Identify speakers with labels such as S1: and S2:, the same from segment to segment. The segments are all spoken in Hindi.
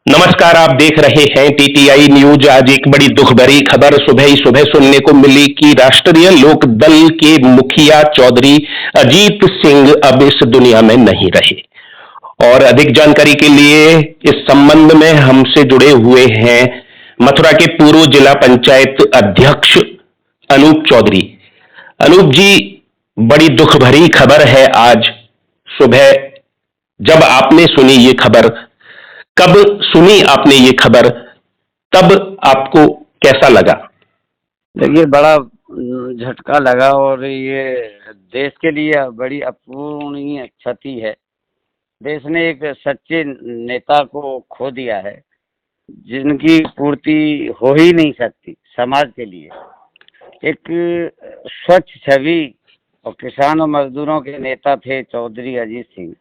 S1: नमस्कार, आप देख रहे हैं टीटीआई न्यूज। आज एक बड़ी दुख भरी खबर सुबह ही सुबह सुनने को मिली कि राष्ट्रीय लोक दल के मुखिया चौधरी अजीत सिंह अब इस दुनिया में नहीं रहे। और अधिक जानकारी के लिए इस संबंध में हमसे जुड़े हुए हैं मथुरा के पूर्व जिला पंचायत अध्यक्ष अनूप चौधरी। अनूप जी, बड़ी दुख भरी खबर है आज सुबह। जब आपने सुनी ये खबर, कब सुनी आपने ये खबर, तब आपको कैसा लगा?
S2: देखिए, बड़ा झटका लगा और ये देश के लिए बड़ी अपूरणीय क्षति है। देश ने एक सच्चे नेता को खो दिया है जिनकी पूर्ति हो ही नहीं सकती समाज के लिए। एक स्वच्छ छवि और किसान और मजदूरों के नेता थे चौधरी अजीत सिंह।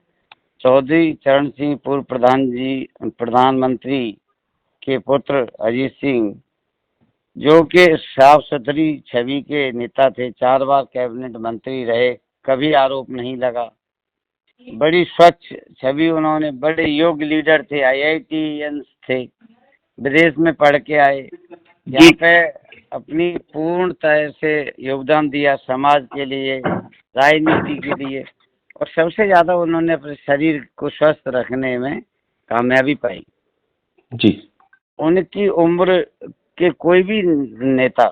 S2: चौधरी चरण सिंह पूर्व प्रधानमंत्री के पुत्र अजीत सिंह, जो कि साफ सुथरी छवि के नेता थे, 4 बार कैबिनेट मंत्री रहे, कभी आरोप नहीं लगा। बड़ी स्वच्छ छवि, उन्होंने बड़े योग्य लीडर थे, IITians थे, विदेश में पढ़ के आए, यहाँ पे अपनी पूर्ण तरह से योगदान दिया समाज के लिए, राजनीति के लिए, और सबसे ज्यादा उन्होंने अपने शरीर को स्वस्थ रखने में कामयाबी पाई
S1: जी।
S2: उनकी उम्र के कोई भी नेता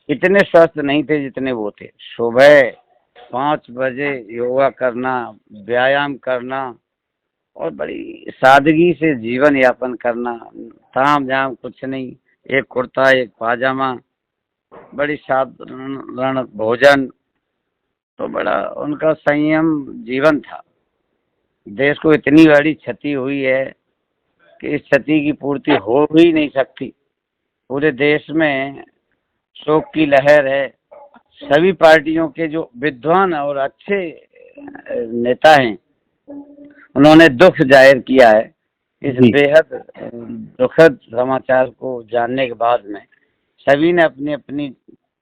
S2: इतने स्वस्थ नहीं थे जितने वो थे। सुबह 5 बजे योगा करना, व्यायाम करना और बड़ी सादगी से जीवन यापन करना, ताम झाम कुछ नहीं, एक कुर्ता एक पाजामा, बड़ी साधारण भोजन, तो बड़ा उनका संयम जीवन था। देश को इतनी बड़ी क्षति हुई है कि इस क्षति की पूर्ति हो ही नहीं सकती। पूरे देश में शोक की लहर है। सभी पार्टियों के जो विद्वान और अच्छे नेता हैं, उन्होंने दुख जाहिर किया है इस बेहद दुखद समाचार को जानने के बाद में। सभी ने अपनी अपनी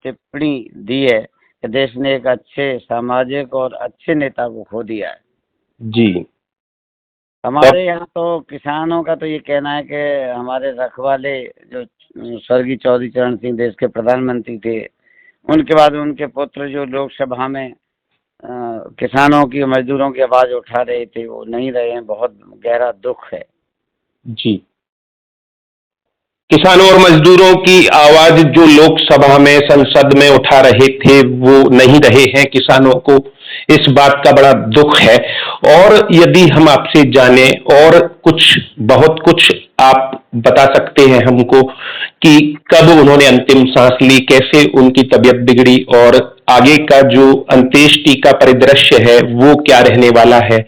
S2: टिप्पणी दी है कि देश ने एक अच्छे सामाजिक और अच्छे नेता को खो दिया है।
S1: जी।
S2: हमारे यहाँ तो किसानों का तो ये कहना है कि हमारे रखवाले जो स्वर्गीय चौधरी चरण सिंह देश के प्रधानमंत्री थे, उनके बाद उनके पुत्र जो लोकसभा में किसानों की मजदूरों की आवाज उठा रहे थे, वो नहीं रहे हैं। बहुत गहरा दुख है।
S1: जी। किसानों और मजदूरों की आवाज जो लोकसभा में संसद में उठा रहे थे, वो नहीं रहे हैं। किसानों को इस बात का बड़ा दुख है। और यदि हम आपसे जाने और कुछ बहुत कुछ आप बता सकते हैं हमको कि कब उन्होंने अंतिम सांस ली, कैसे उनकी तबीयत बिगड़ी और आगे का जो अंत्येष्टि का परिदृश्य है वो क्या रहने वाला है,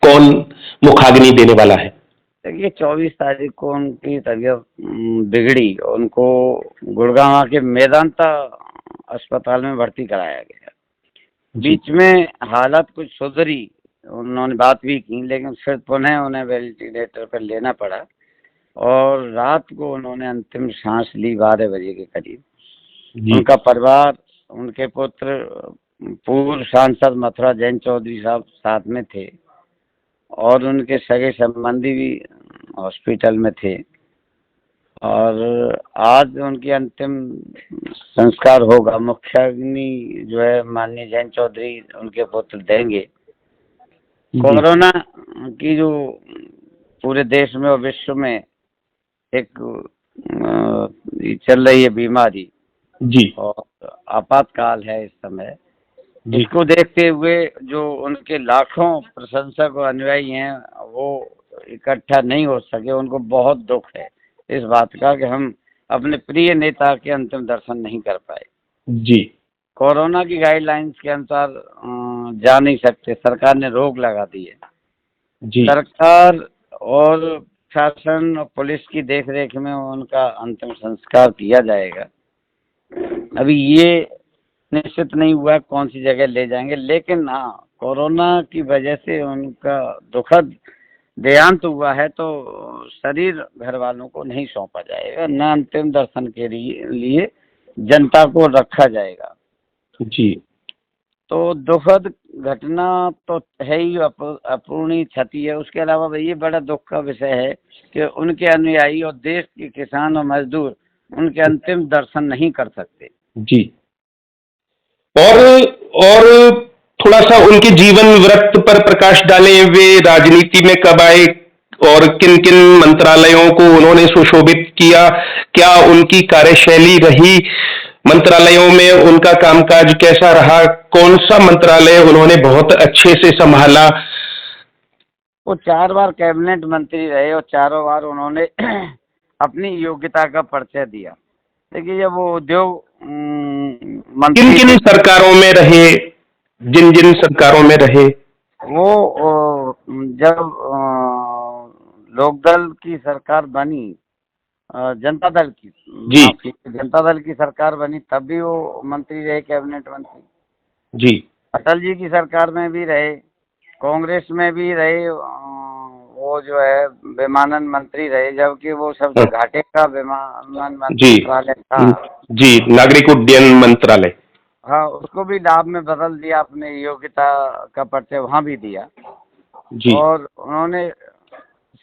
S1: कौन मुखाग्नि देने वाला है?
S2: देखिए, 24 तारीख को उनकी तबीयत बिगड़ी। उनको गुड़गांव के मेदांता अस्पताल में भर्ती कराया गया। बीच में हालत कुछ सुधरी, उन्होंने बात भी की, लेकिन फिर पुनः उन्हें वेंटिलेटर पर लेना पड़ा और रात को उन्होंने अंतिम सांस ली 12 बजे के करीब। उनका परिवार, उनके पुत्र, पूर्व सांसद मथुरा जैन चौधरी साहब साथ में थे और उनके सगे संबंधी भी हॉस्पिटल में थे। और आज उनकी अंतिम संस्कार होगा। मुखाग्नि जो है माननीय जैन चौधरी उनके पुत्र देंगे। कोरोना की जो पूरे देश में और विश्व में एक चल रही है बीमारी
S1: जी,
S2: और आपातकाल है इस समय, इसको देखते हुए जो उनके लाखों प्रशंसक और अनुयायी हैं वो इकट्ठा नहीं हो सके। उनको बहुत दुख है इस बात का कि हम अपने प्रिय नेता के अंतिम दर्शन नहीं कर पाए।
S1: जी।
S2: कोरोना की गाइडलाइंस के अनुसार जा नहीं सकते, सरकार ने रोक लगा दी है।
S1: जी।
S2: सरकार और शासन और पुलिस की देखरेख में उनका अंतिम संस्कार किया जाएगा। अभी ये निश्चित नहीं हुआ कौन सी जगह ले जाएंगे, लेकिन हाँ, कोरोना की वजह से उनका दुखद देहांत हुआ है तो शरीर घर वालों को नहीं सौंपा जाएगा, न अंतिम दर्शन के लिए जनता को रखा जाएगा।
S1: जी।
S2: तो दुखद घटना तो है ही, अपूर्णीय क्षति है। उसके अलावा ये बड़ा दुख का विषय है कि उनके अनुयायी और देश के किसान और मजदूर उनके अंतिम दर्शन नहीं कर सकते।
S1: जी। और थोड़ा सा उनके जीवन वृत्त पर प्रकाश डालें, वे राजनीति में कब आए और किन किन मंत्रालयों को उन्होंने सुशोभित किया, क्या उनकी कार्यशैली रही, मंत्रालयों में उनका कामकाज कैसा रहा, कौन सा मंत्रालय उन्होंने बहुत अच्छे से संभाला।
S2: वो 4 बार कैबिनेट मंत्री रहे और चारों बार उन्होंने अपनी योग्यता का परिचय दिया। देखिए, जब वो उद्योग मंत्री,
S1: किन किन सरकारों में रहे, जिन जिन सरकारों में रहे,
S2: वो जब लोकदल की सरकार बनी, जनता दल की,
S1: जी,
S2: जनता दल की सरकार बनी, तब भी वो मंत्री रहे, कैबिनेट मंत्री।
S1: जी,
S2: अटल जी की सरकार में भी रहे, कांग्रेस में भी रहे, वो जो है विमानन मंत्री रहे, जबकि वो सबसे घाटे का विमानन मंत्रालय था।
S1: जी, नागरिक उड्डयन मंत्रालय।
S2: हाँ, उसको भी लाभ में बदल दिया, अपने योग्यता का परिचय वहाँ भी दिया।
S1: जी।
S2: और उन्होंने,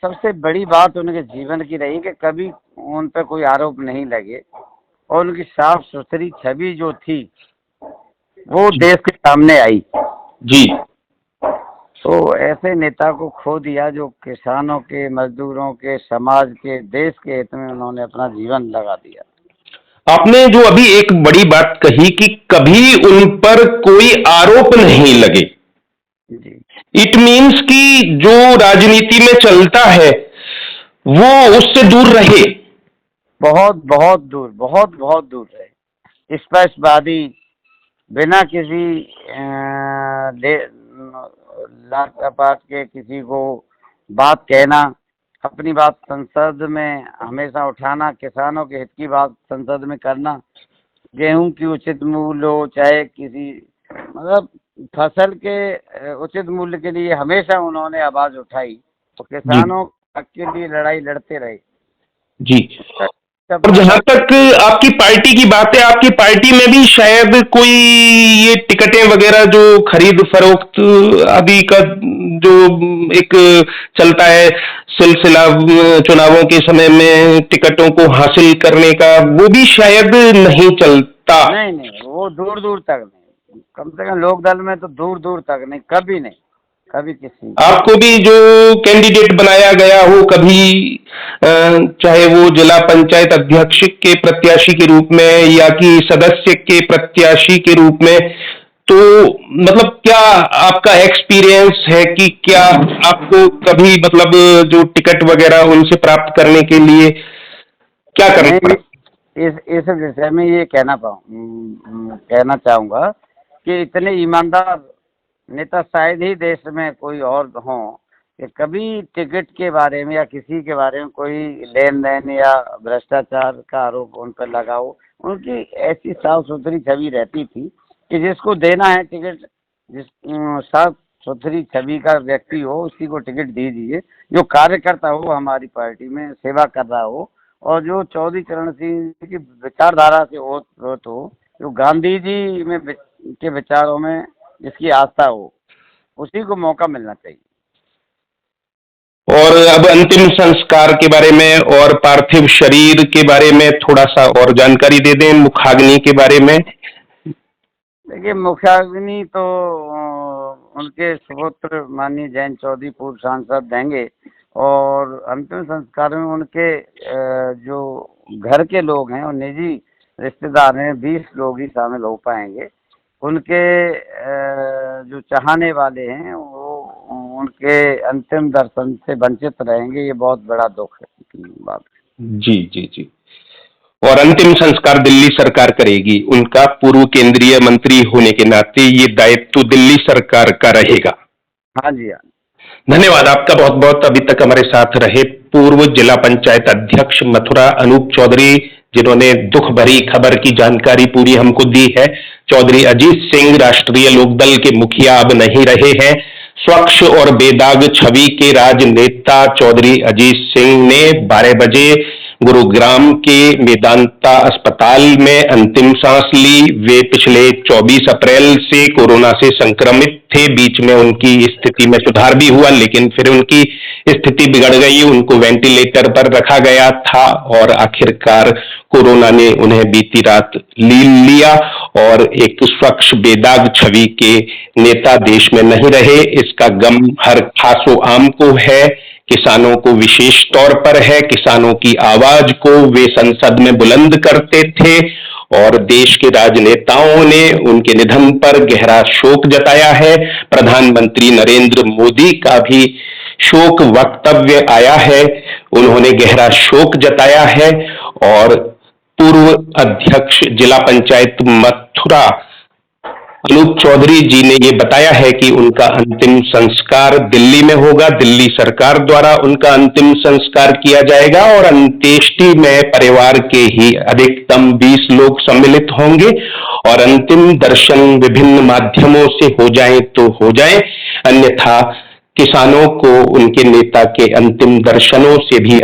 S2: सबसे बड़ी बात उनके जीवन की रही कि कभी उन पर कोई आरोप नहीं लगे और उनकी साफ सुथरी छवि जो थी वो देश के सामने आई।
S1: जी।
S2: तो ऐसे नेता को खो दिया जो किसानों के, मजदूरों के, समाज के, देश के हित में उन्होंने अपना जीवन लगा दिया।
S1: आपने जो अभी एक बड़ी बात कही कि कभी उन पर कोई आरोप नहीं लगे,
S2: जी,
S1: इट मीन्स कि जो राजनीति में चलता है वो उससे दूर रहे,
S2: बहुत बहुत दूर, बहुत बहुत दूर रहे, स्पष्टवादी, बिना किसी लात पात के किसी को बात कहना, अपनी बात संसद में हमेशा उठाना, किसानों के हित की बात संसद में करना, गेहूं की उचित मूल्य हो, चाहे किसी, मतलब फसल के उचित मूल्य के लिए हमेशा उन्होंने आवाज उठाई तो किसानों के लिए लड़ाई लड़ते रहे।
S1: जी। और जहां तक आपकी पार्टी की बात है, आपकी पार्टी में भी शायद कोई ये टिकटें वगैरह जो खरीद फरोख्त आदि का जो एक चलता है सिलसिला, चुनावों के समय में टिकटों को हासिल करने का, वो भी शायद नहीं चलता।
S2: नहीं, वो दूर दूर तक नहीं, कम से कम लोकदल में तो दूर दूर तक नहीं, कभी नहीं, कभी किसी।
S1: आपको भी जो कैंडिडेट बनाया गया हो, कभी चाहे वो जिला पंचायत अध्यक्ष के प्रत्याशी के रूप में या कि सदस्य के प्रत्याशी के रूप में, तो मतलब क्या आपका एक्सपीरियंस है कि क्या आपको कभी मतलब जो टिकट वगैरह उनसे प्राप्त करने के लिए क्या करना पड़ा?
S2: इस विषय में ये कहना चाहूंगा कि इतने ईमानदार नेता शायद ही देश में कोई और हो कि कभी टिकट के बारे में या किसी के बारे में कोई लेन देन या भ्रष्टाचार का आरोप उन पर लगा हो। उनकी ऐसी साफ सुथरी छवि रहती थी कि जिसको देना है टिकट, जिस साफ सुथरी छवि का व्यक्ति हो उसी को टिकट दीजिए, जो कार्यकर्ता हो, हमारी पार्टी में सेवा कर रहा हो और जो चौधरी चरण सिंह की विचारधारा से ओत हो, जो गांधी जी में के विचारों में जिसकी आस्था हो, उसी को मौका मिलना चाहिए।
S1: और अब अंतिम संस्कार के बारे में और पार्थिव शरीर के बारे में थोड़ा सा और जानकारी दे दें, मुखाग्नि के बारे में।
S2: देखिए, मुखाग्नि तो उनके सुपुत्र माननीय जयंत चौधरी पूर्व सांसद देंगे और अंतिम संस्कार में उनके जो घर के लोग हैं और निजी रिश्तेदार हैं 20 लोग ही शामिल हो पाएंगे। उनके जो चाहने वाले हैं वो उनके अंतिम दर्शन से वंचित रहेंगे। ये बहुत बड़ा दुख है की बात।
S1: जी जी जी। और अंतिम संस्कार दिल्ली सरकार करेगी, उनका पूर्व केंद्रीय मंत्री होने के नाते ये दायित्व दिल्ली सरकार का रहेगा।
S2: हाँ जी, हाँ।
S1: धन्यवाद आपका बहुत बहुत, अभी तक हमारे साथ रहे पूर्व जिला पंचायत अध्यक्ष मथुरा अनूप चौधरी, जिन्होंने दुख भरी खबर की जानकारी पूरी हमको दी है। चौधरी अजीत सिंह राष्ट्रीय लोकदल के मुखिया अब नहीं रहे हैं। स्वच्छ और बेदाग छवि के राजनेता चौधरी अजीत सिंह ने 12 बजे गुरुग्राम के मेदांता अस्पताल में अंतिम सांस ली। वे पिछले 24 अप्रैल से कोरोना से संक्रमित थे। बीच में उनकी स्थिति में सुधार भी हुआ, लेकिन फिर उनकी स्थिति बिगड़ गई, उनको वेंटिलेटर पर रखा गया था और आखिरकार कोरोना ने उन्हें बीती रात लिया और एक स्वच्छ बेदाग छवि के नेता देश में नहीं रहे। इसका गम हर खासो आम को है, किसानों को विशेष तौर पर है। किसानों की आवाज को वे संसद में बुलंद करते थे और देश के राजनेताओं ने उनके निधन पर गहरा शोक जताया है। प्रधानमंत्री नरेंद्र मोदी का भी शोक वक्तव्य आया है, उन्होंने गहरा शोक जताया है और पूर्व अध्यक्ष जिला पंचायत मथुरा अनूप चौधरी जी ने ये बताया है कि उनका अंतिम संस्कार दिल्ली में होगा। दिल्ली सरकार द्वारा उनका अंतिम संस्कार किया जाएगा और अंत्येष्टि में परिवार के ही अधिकतम 20 लोग सम्मिलित होंगे और अंतिम दर्शन विभिन्न माध्यमों से हो जाए तो हो जाए, अन्यथा किसानों को उनके नेता के अंतिम दर्शनों से भी